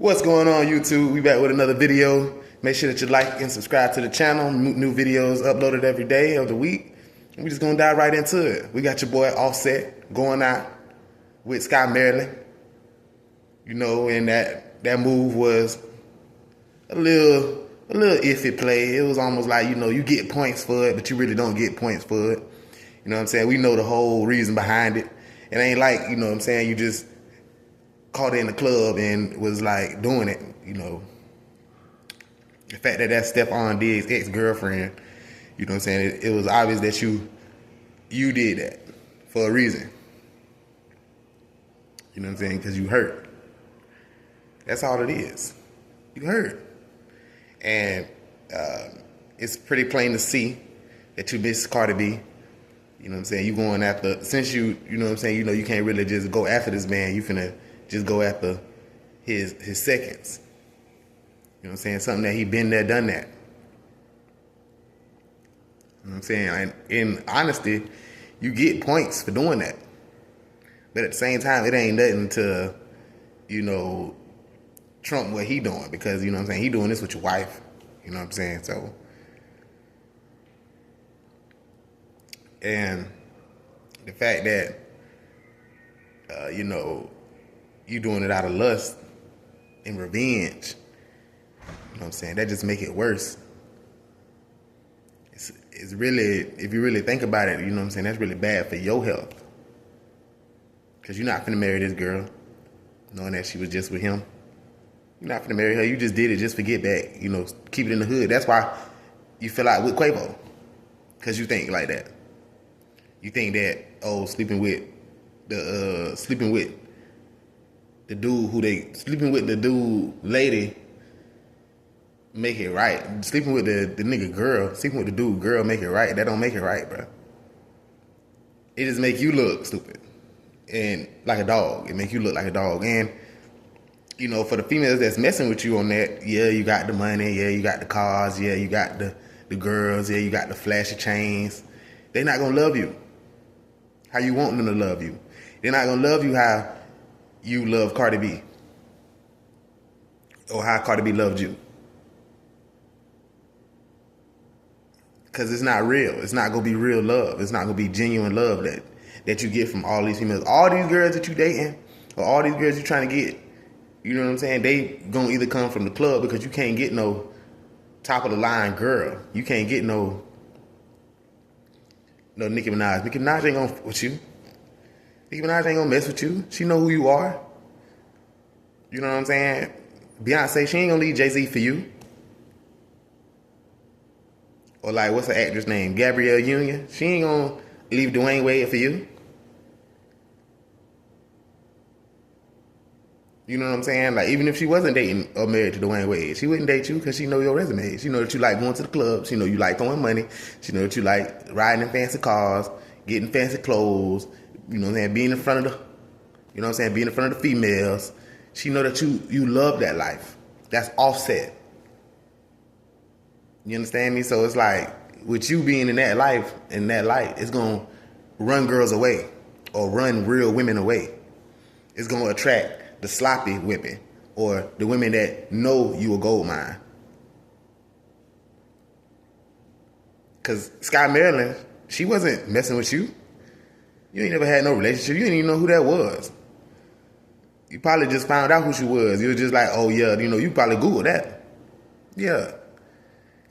What's going on, YouTube? We back with another video. Make sure that you like and subscribe to the channel. New videos uploaded every day of the week. And we just gonna dive right into it. We got your boy Offset going out with Sky Maryland. You know, and that move was a little iffy play. It was almost like, you get points for it, but you really don't get points for it. You know what I'm saying? We know the whole reason behind it. It ain't like, you know what I'm saying, you just caught her in the club and was like doing it, The fact that that's Stefon Diggs' ex-girlfriend, you know what I'm saying, it was obvious that you did that for a reason. You know what I'm saying? Because you hurt. That's all it is. You hurt. And it's pretty plain to see that you miss Cardi B. You know what I'm saying? You going after, since you know what I'm saying, you can't really just go after this man. You finna just go after his seconds. You know what I'm saying? Something that he been there, done that. You know what I'm saying? And in honesty, you get points for doing that. But at the same time, it ain't nothing to, trump what he doing. Because, you know what I'm saying, he doing this with your wife. You know what I'm saying? So, and the fact that, you doing it out of lust and revenge, you know what I'm saying, that just make it worse. It's really, if you really think about it, you know what I'm saying, that's really bad for your health. Because you're not finna marry this girl knowing that she was just with him. You're not finna marry her. You just did it just to get back, keep it in the hood. That's why you feel like with Quavo. Because you think like that. You think that, sleeping with the dude lady make it right. Sleeping with the nigga girl, sleeping with the dude girl make it right. That don't make it right, bro. It just make you look stupid and like a dog. It make you look like a dog. And for the females that's messing with you on that, yeah, you got the money, yeah, you got the cars, yeah, you got the girls, yeah, you got the flashy chains. They not gonna love you how you want them to love you. They're not gonna love you how you love Cardi B or how Cardi B loved you. Because it's not real. It's not gonna be real love. It's not gonna be genuine love that you get from all these females. All these girls that you dating or all these girls you trying to get, you know what I'm saying, they gonna either come from the club, because you can't get no top of the line girl. You can't get no Nicki Minaj. Nicki Minaj ain't gonna with you. Nicki Minaj ain't gonna mess with you. She know who you are. You know what I'm saying? Beyonce, she ain't gonna leave Jay-Z for you. Or like, what's the actress name? Gabrielle Union. She ain't gonna leave Dwayne Wade for you. You know what I'm saying? Like, even if she wasn't dating or married to Dwayne Wade, she wouldn't date you because she know your resume. She know that you like going to the clubs. She know you like throwing money. She know that you like riding in fancy cars, getting fancy clothes, you know what I'm saying, being in front of being in front of the females. She know that you love that life. That's Offset. You understand me? So it's like, with you being in that life, in that light, it's gonna run girls away or run real women away. It's gonna attract the sloppy women or the women that know you a gold mine. Because Sky Maryland, she wasn't messing with you. You ain't never had no relationship. You didn't even know who that was. You probably just found out who she was. You was just like, oh yeah, you probably Googled that. Yeah.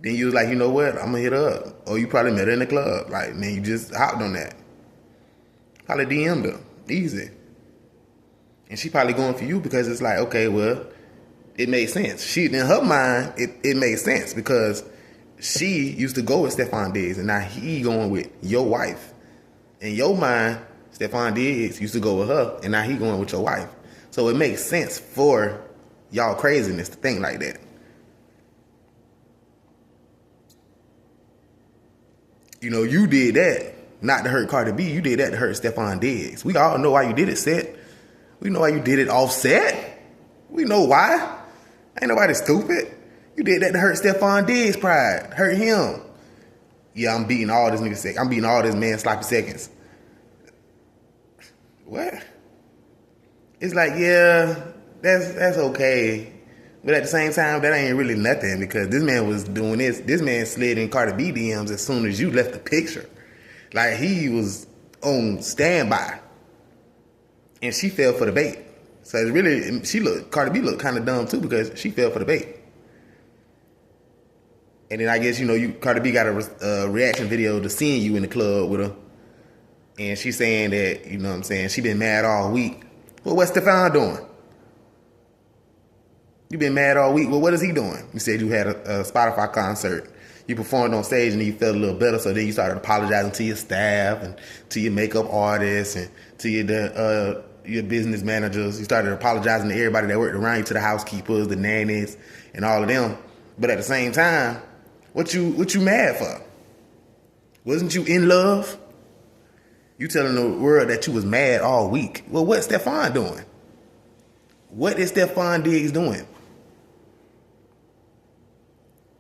Then you was like, you know what, I'm gonna hit her up. Or you probably met her in the club. Like, man, you just hopped on that. Probably DM'd her. Easy. And she probably going for you because it's like, okay, well, it made sense. In her mind, it made sense because she used to go with Stefon Diggs and now he going with your wife. In your mind, Stefon Diggs used to go with her and now he going with your wife. So it makes sense for y'all craziness to think like that. You did that not to hurt Cardi B. You did that to hurt Stefon Diggs. We all know why you did it, Set. We know why you did it, Offset. We know why. Ain't nobody stupid. You did that to hurt Stefon Diggs' pride. Hurt him. Yeah, I'm beating all this nigga seconds. I'm beating all this man sloppy seconds. What? It's like, yeah, that's okay. But at the same time, that ain't really nothing because this man was doing this. This man slid in Cardi B DMs as soon as you left the picture. Like, he was on standby. And she fell for the bait. So it's really, Cardi B looked kind of dumb too because she fell for the bait. And then I guess, Cardi B got a reaction video to seeing you in the club with her. And she's saying that, you know what I'm saying, she been mad all week. Well, what's Stefon doing? You been mad all week. Well, what is he doing? You said you had a Spotify concert. You performed on stage and you felt a little better, so then you started apologizing to your staff and to your makeup artists and to your business managers. You started apologizing to everybody that worked around you, to the housekeepers, the nannies, and all of them. But at the same time, what you mad for? Wasn't you in love? You telling the world that you was mad all week. Well, what's Stefon doing? What is Stefon Diggs doing?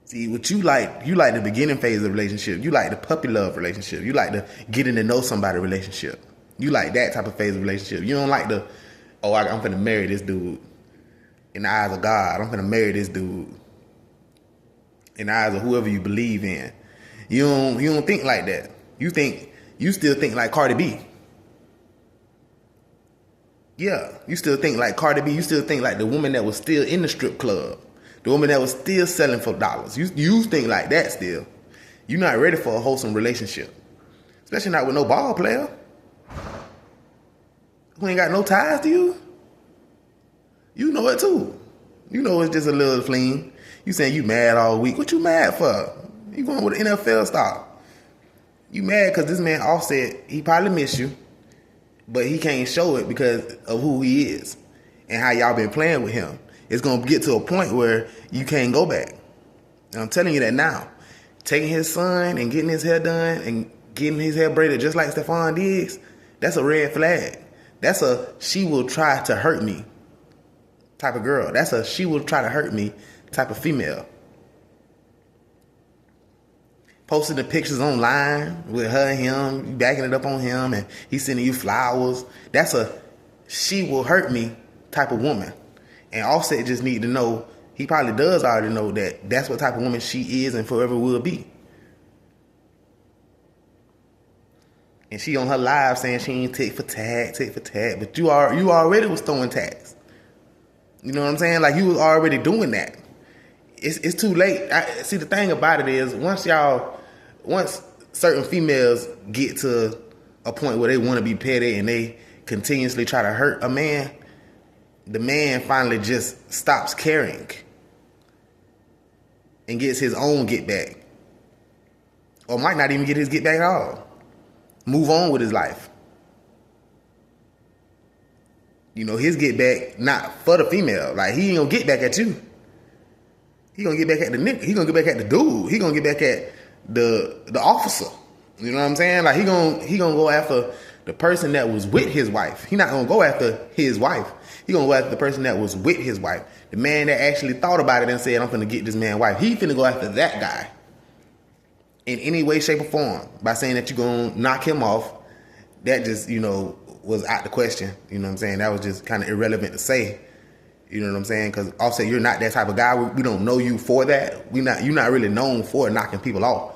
See, what you like the beginning phase of the relationship. You like the puppy love relationship. You like the getting to know somebody relationship. You like that type of phase of relationship. You don't like the, I'm finna marry this dude. In the eyes of God, I'm finna marry this dude. In the eyes of whoever you believe in. You don't think like that. You still think like Cardi B. Yeah, you still think like Cardi B. You still think like the woman that was still in the strip club. The woman that was still selling for dollars. You think like that still. You're not ready for a wholesome relationship. Especially not with no ball player. Who ain't got no ties to you. You know it too. You know it's just a little fling. You saying you mad all week. What you mad for? You going with an NFL star. You mad because this man Offset, he probably miss you, but he can't show it because of who he is and how y'all been playing with him. It's going to get to a point where you can't go back. And I'm telling you that now. Taking his son and getting his hair done and getting his hair braided just like Stefon Diggs, that's a red flag. That's a she will try to hurt me type of girl. That's a she will try to hurt me type of female. Posting the pictures online with her and him, you backing it up on him, and he's sending you flowers. That's a she will hurt me type of woman. And Offset just need to know, he probably does already know that that's what type of woman she is and forever will be. And she on her live saying she ain't tick for tat, but you already was throwing tags. You know what I'm saying? Like, you was already doing that. It's too late. See, the thing about it is, once certain females get to a point where they want to be petty and they continuously try to hurt a man, the man finally just stops caring and gets his own get back. Or might not even get his get back at all. Move on with his life. His get back not for the female. Like, he ain't gonna get back at you. He gonna get back at the nigga. He gonna get back at the dude. He gonna get back at the officer. You know what I'm saying? Like, he gonna go after the person that was with his wife. He not gonna go after his wife. He gonna go after the person that was with his wife. The man that actually thought about it and said, I'm finna get this man's wife. He finna go after that guy. In any way, shape, or form. By saying that you're gonna knock him off, that just, was out the question. You know what I'm saying? That was just kind of irrelevant to say. You know what I'm saying? Because Offset, you're not that type of guy. We don't know you for that. You're not really known for knocking people off.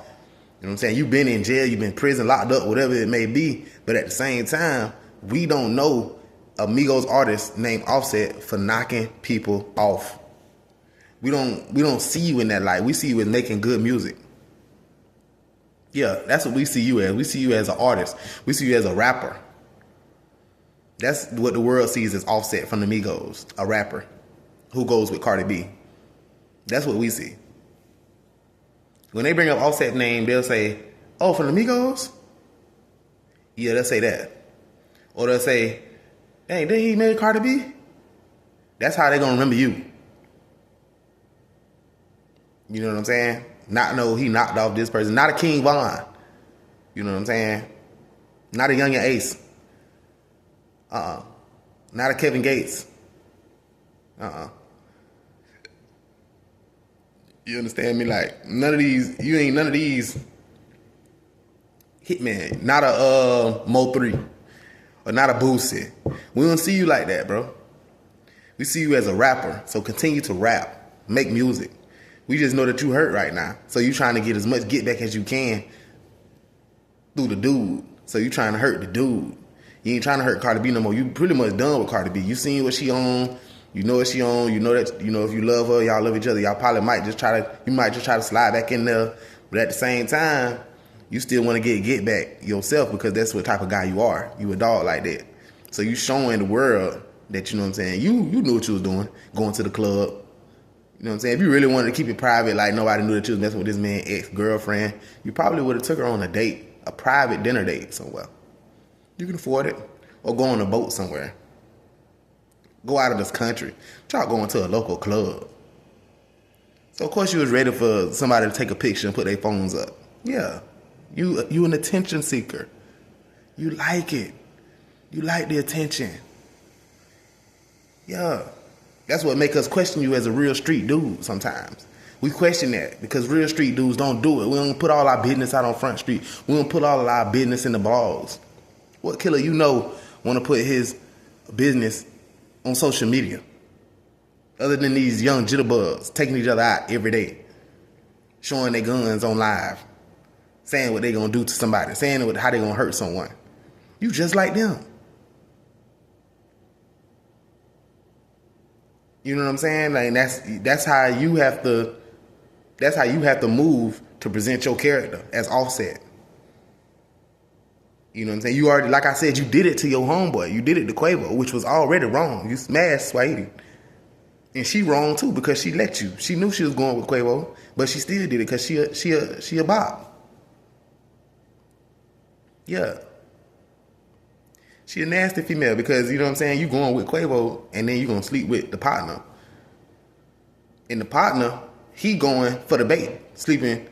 You know what I'm saying? You've been in jail, you've been in prison, locked up, whatever it may be. But at the same time, we don't know a Migos artist named Offset for knocking people off. We don't see you in that light. We see you as making good music. Yeah, that's what we see you as. We see you as an artist. We see you as a rapper. That's what the world sees as Offset from the Migos, a rapper who goes with Cardi B. That's what we see. When they bring up Offset's name, they'll say, oh, from the Migos? Yeah, they'll say that. Or they'll say, hey, didn't he marry Cardi B? That's how they're going to remember you. You know what I'm saying? Not know he knocked off this person. Not a King Von. You know what I'm saying? Not a Young and Ace. Not a Kevin Gates. You understand me? Like, none of these, you ain't none of these hitman. Not a Mo3. Or not a Boosie. We don't see you like that, bro. We see you as a rapper, so continue to rap, make music. We just know that you hurt right now, so you trying to get as much get back as you can through the dude. So you trying to hurt the dude. You ain't trying to hurt Cardi B no more. You pretty much done with Cardi B. You seen what she on. You know what she on. You know that, you know, if you love her, y'all love each other. Y'all probably might just try to slide back in there. But at the same time, you still want to get back yourself, because that's what type of guy you are. You a dog like that. So you showing the world that, you know what I'm saying, you knew what you was doing, going to the club. You know what I'm saying? If you really wanted to keep it private, like nobody knew that you was messing with this man's ex-girlfriend, you probably would have took her on a date, a private dinner date somewhere. You can afford it. Or go on a boat somewhere. Go out of this country. Try going to a local club. So of course you was ready for somebody to take a picture and put their phones up. Yeah. You an attention seeker. You like it. You like the attention. Yeah. That's what make us question you as a real street dude sometimes. We question that because real street dudes don't do it. We don't put all our business out on Front Street. We don't put all of our business in the blogs. What killer you know want to put his business on social media? Other than these young jitterbugs taking each other out every day, showing their guns on live, saying what they gonna do to somebody, saying how they gonna hurt someone. You just like them. You know what I'm saying? Like that's how you have to move to present your character as Offset. You know what I'm saying? You already, like I said, you did it to your homeboy. You did it to Quavo, which was already wrong. You smashed Swahili. And she wrong too, because she let you. She knew she was going with Quavo, but she still did it because she a bop. Yeah. She a nasty female because, you know what I'm saying, you going with Quavo and then you gonna sleep with the partner. And the partner, he going for the bait, sleeping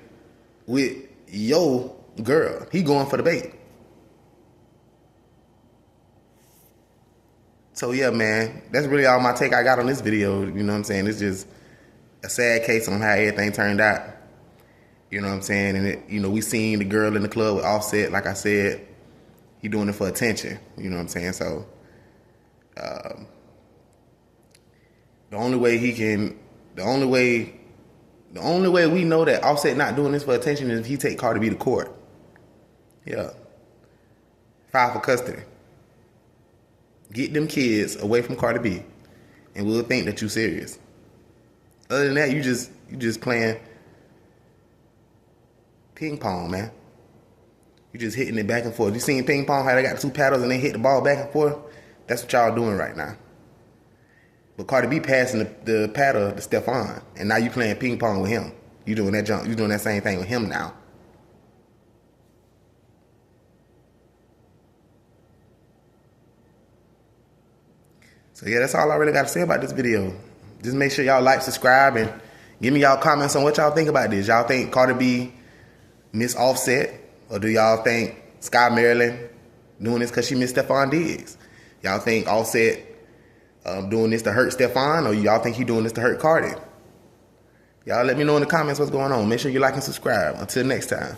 with your girl. He going for the bait. So yeah, man, that's really all my take I got on this video. You know what I'm saying? It's just a sad case on how everything turned out. You know what I'm saying? And we seen the girl in the club with Offset. Like I said, he doing it for attention. You know what I'm saying? So the only way we know that Offset not doing this for attention is if he take Cardi B to court. Yeah. File for custody. Get them kids away from Cardi B, and we'll think that you serious. Other than that, you just playing ping pong, man. You just hitting it back and forth. You seen ping pong, how they got two paddles and they hit the ball back and forth? That's what y'all doing right now. But Cardi B passing the paddle to Stefon, and now you playing ping pong with him. You doing that jump. You doing that same thing with him now. So yeah, that's all I really got to say about this video. Just make sure y'all like, subscribe, and give me y'all comments on what y'all think about this. Y'all think Cardi B miss Offset, or do y'all think Sky Marlene doing this because she missed Stefon Diggs? Y'all think Offset doing this to hurt Stefon, or y'all think he doing this to hurt Cardi? Y'all let me know in the comments what's going on. Make sure you like and subscribe. Until next time.